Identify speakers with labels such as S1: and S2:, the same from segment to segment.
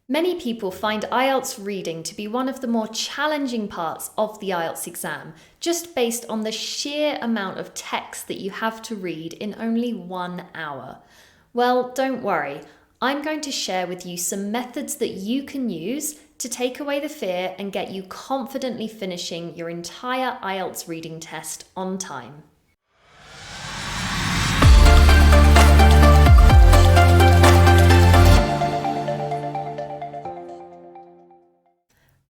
S1: Many people find IELTS reading to be one of the more challenging parts of the IELTS exam, just based on the sheer amount of text that you have to read in only 1 hour. Well, don't worry. I'm going to share with you some methods that you can use to take away the fear and get you confidently finishing your entire IELTS reading test on time.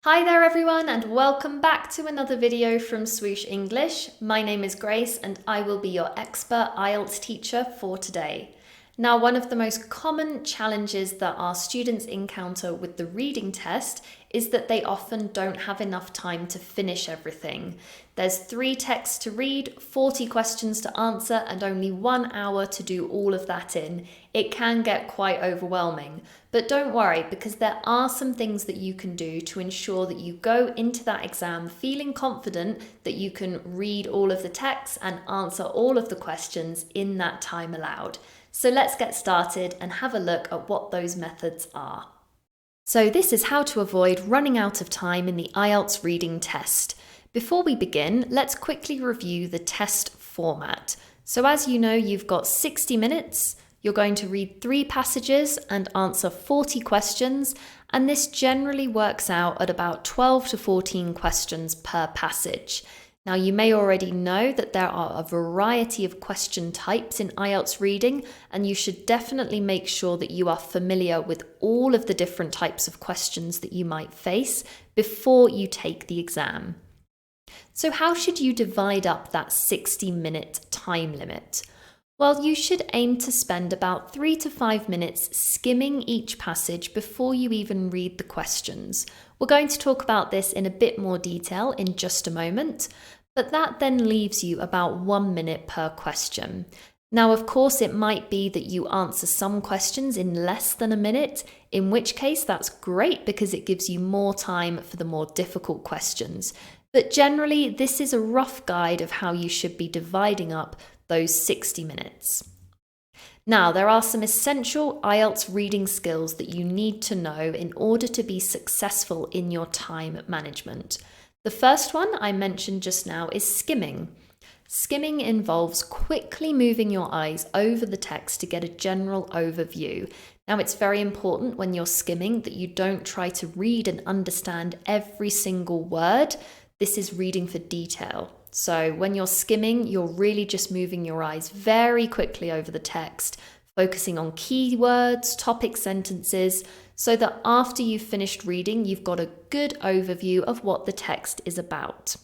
S1: Hi there everyone, and welcome back to another video from Swoosh English. My name is Grace and I will be your expert IELTS teacher for today. Now, one of the most common challenges that our students encounter with the reading test is that they often don't have enough time to finish everything. There's 3 texts to read, 40 questions to answer, and only 1 hour to do all of that in. It can get quite overwhelming, but don't worry, because there are some things that you can do to ensure that you go into that exam feeling confident that you can read all of the texts and answer all of the questions in that time allowed. So let's get started and have a look at what those methods are. So this is how to avoid running out of time in the IELTS reading test. Before we begin, let's quickly review the test format. So as you know, you've got 60 minutes. You're going to read 3 passages and answer 40 questions, and this generally works out at about 12 to 14 questions per passage. Now, you may already know that there are a variety of question types in IELTS reading, and you should definitely make sure that you are familiar with all of the different types of questions that you might face before you take the exam. So how should you divide up that 60-minute time limit? Well, you should aim to spend about 3 to 5 minutes skimming each passage before you even read the questions. We're going to talk about this in a bit more detail in just a moment, but that then leaves you about 1 minute per question. Now, of course, it might be that you answer some questions in less than a minute, in which case that's great because it gives you more time for the more difficult questions. But generally, this is a rough guide of how you should be dividing up those 60 minutes. Now, there are some essential IELTS reading skills that you need to know in order to be successful in your time management. The first one I mentioned just now is skimming. Skimming involves quickly moving your eyes over the text to get a general overview. Now, it's very important when you're skimming that you don't try to read and understand every single word. This is reading for detail. So when you're skimming, you're really just moving your eyes very quickly over the text, focusing on keywords, topic sentences, so that after you've finished reading, you've got a good overview of what the text is about.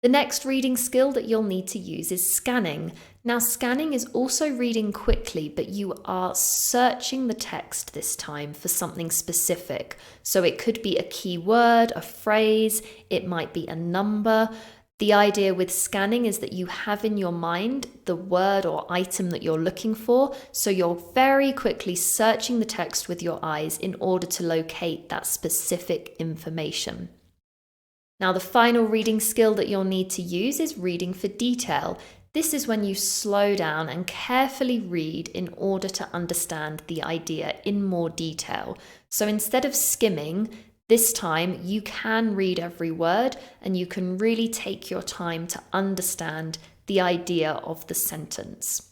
S1: The next reading skill that you'll need to use is scanning. Now, scanning is also reading quickly, but you are searching the text this time for something specific. So it could be a keyword, a phrase, it might be a number. The idea with scanning is that you have in your mind the word or item that you're looking for, so you're very quickly searching the text with your eyes in order to locate that specific information. Now, the final reading skill that you'll need to use is reading for detail. This is when you slow down and carefully read in order to understand the idea in more detail. So instead of skimming, this time you can read every word and you can really take your time to understand the idea of the sentence.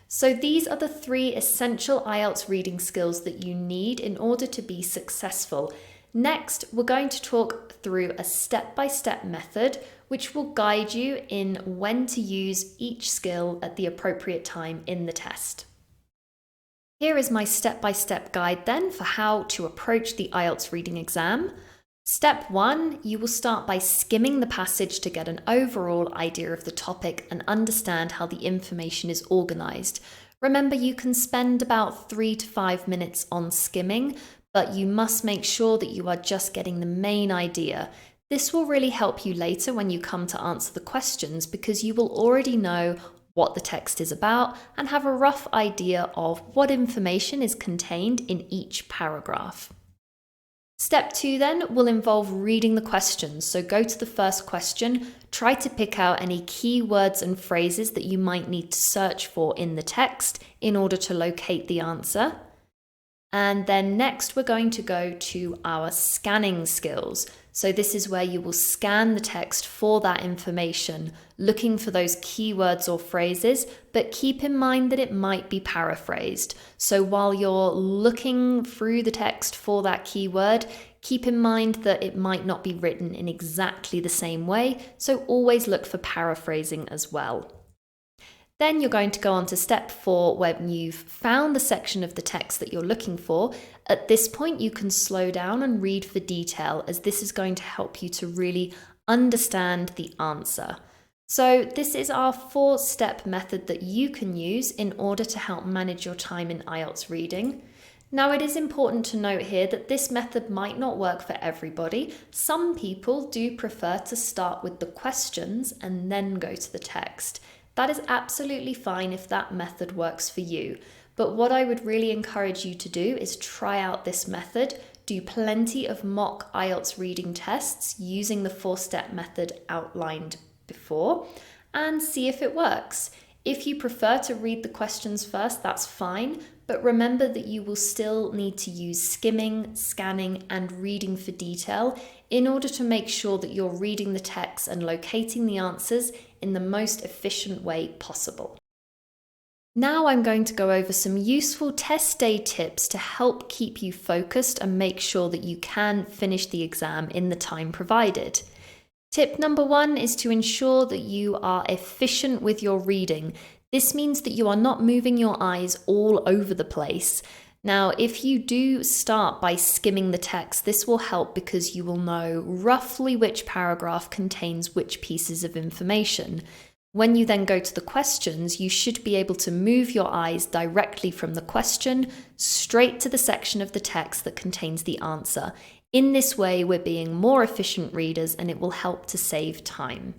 S1: So these are the 3 essential IELTS reading skills that you need in order to be successful. Next, we're going to talk through a step-by-step method which will guide you in when to use each skill at the appropriate time in the test. Here is my step-by-step guide then for how to approach the IELTS reading exam. Step 1, you will start by skimming the passage to get an overall idea of the topic and understand how the information is organised. Remember, you can spend about 3 to 5 minutes on skimming, but you must make sure that you are just getting the main idea. This will really help you later when you come to answer the questions because you will already know what the text is about and have a rough idea of what information is contained in each paragraph. Step 2 then will involve reading the questions. So go to the first question, try to pick out any key words and phrases that you might need to search for in the text in order to locate the answer. And then next we're going to go to our scanning skills. So this is where you will scan the text for that information, looking for those keywords or phrases, but keep in mind that it might be paraphrased. So while you're looking through the text for that keyword, keep in mind that it might not be written in exactly the same way, so always look for paraphrasing as well. Then you're going to go on to step 4, when you've found the section of the text that you're looking for. At this point, you can slow down and read for detail, as this is going to help you to really understand the answer. So this is our 4-step method that you can use in order to help manage your time in IELTS reading. Now, it is important to note here that this method might not work for everybody. Some people do prefer to start with the questions and then go to the text. That is absolutely fine if that method works for you. But what I would really encourage you to do is try out this method, do plenty of mock IELTS reading tests using the 4-step method outlined before, and see if it works. If you prefer to read the questions first, that's fine, but remember that you will still need to use skimming, scanning, and reading for detail in order to make sure that you're reading the text and locating the answers in the most efficient way possible. Now I'm going to go over some useful test day tips to help keep you focused and make sure that you can finish the exam in the time provided. Tip number 1 is to ensure that you are efficient with your reading. This means that you are not moving your eyes all over the place. Now, if you do start by skimming the text, this will help because you will know roughly which paragraph contains which pieces of information. When you then go to the questions, you should be able to move your eyes directly from the question straight to the section of the text that contains the answer. In this way, we're being more efficient readers, and it will help to save time.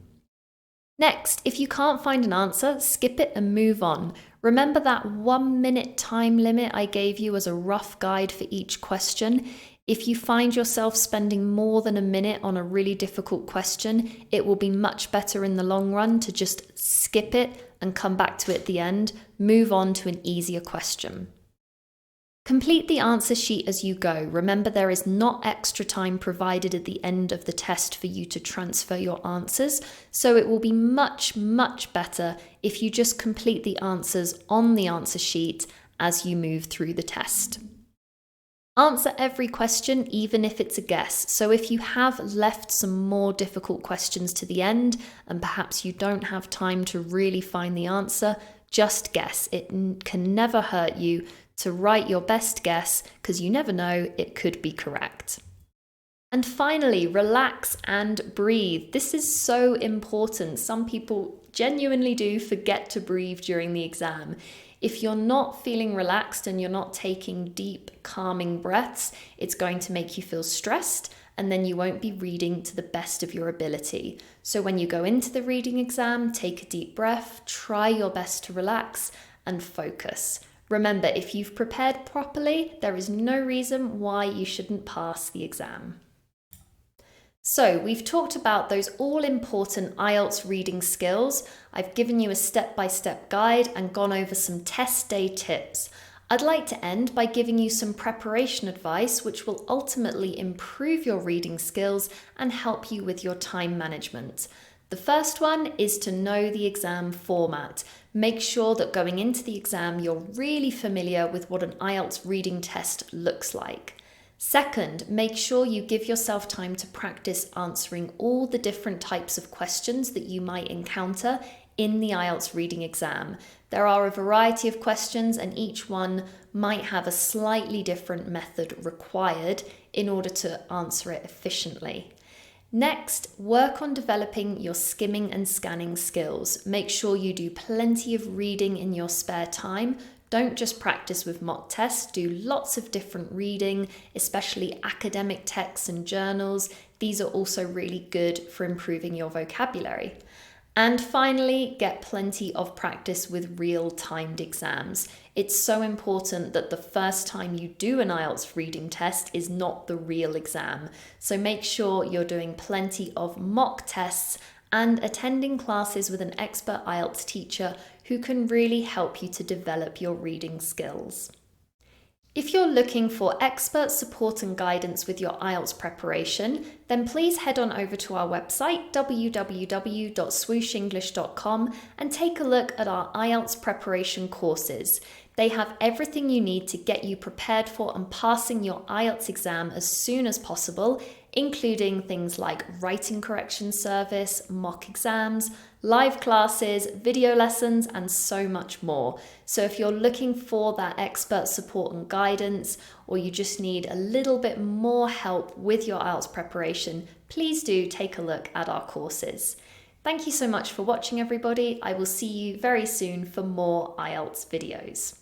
S1: Next, if you can't find an answer, skip it and move on. Remember that 1-minute time limit I gave you as a rough guide for each question? If you find yourself spending more than a minute on a really difficult question, it will be much better in the long run to just skip it and come back to it at the end. Move on to an easier question. Complete the answer sheet as you go. Remember, there is not extra time provided at the end of the test for you to transfer your answers, so it will be much, much better if you just complete the answers on the answer sheet as you move through the test. Answer every question, even if it's a guess. So if you have left some more difficult questions to the end, and perhaps you don't have time to really find the answer, just guess. It can never hurt you to write your best guess, because you never know, it could be correct. And finally, relax and breathe. This is so important. Some people genuinely do forget to breathe during the exam. If you're not feeling relaxed and you're not taking deep, calming breaths, it's going to make you feel stressed, and then you won't be reading to the best of your ability. So when you go into the reading exam, take a deep breath, try your best to relax and focus. Remember, if you've prepared properly, there is no reason why you shouldn't pass the exam. So we've talked about those all-important IELTS reading skills. I've given you a step-by-step guide and gone over some test day tips. I'd like to end by giving you some preparation advice which will ultimately improve your reading skills and help you with your time management. The first one is to know the exam format. Make sure that going into the exam you're really familiar with what an IELTS reading test looks like. Second, make sure you give yourself time to practice answering all the different types of questions that you might encounter in the IELTS reading exam. There are a variety of questions, and each one might have a slightly different method required in order to answer it efficiently. Next, work on developing your skimming and scanning skills. Make sure you do plenty of reading in your spare time. Don't just practice with mock tests, do lots of different reading, especially academic texts and journals. These are also really good for improving your vocabulary. And finally, get plenty of practice with real-timed exams. It's so important that the first time you do an IELTS reading test is not the real exam. So make sure you're doing plenty of mock tests and attending classes with an expert IELTS teacher who can really help you to develop your reading skills. If you're looking for expert support and guidance with your IELTS preparation, then please head on over to our website www.swooshenglish.com and take a look at our IELTS preparation courses. They have everything you need to get you prepared for and passing your IELTS exam as soon as possible, including things like writing correction service, mock exams, live classes, video lessons, and so much more. So if you're looking for that expert support and guidance, or you just need a little bit more help with your IELTS preparation, please do take a look at our courses. Thank you so much for watching, everybody. I will see you very soon for more IELTS videos.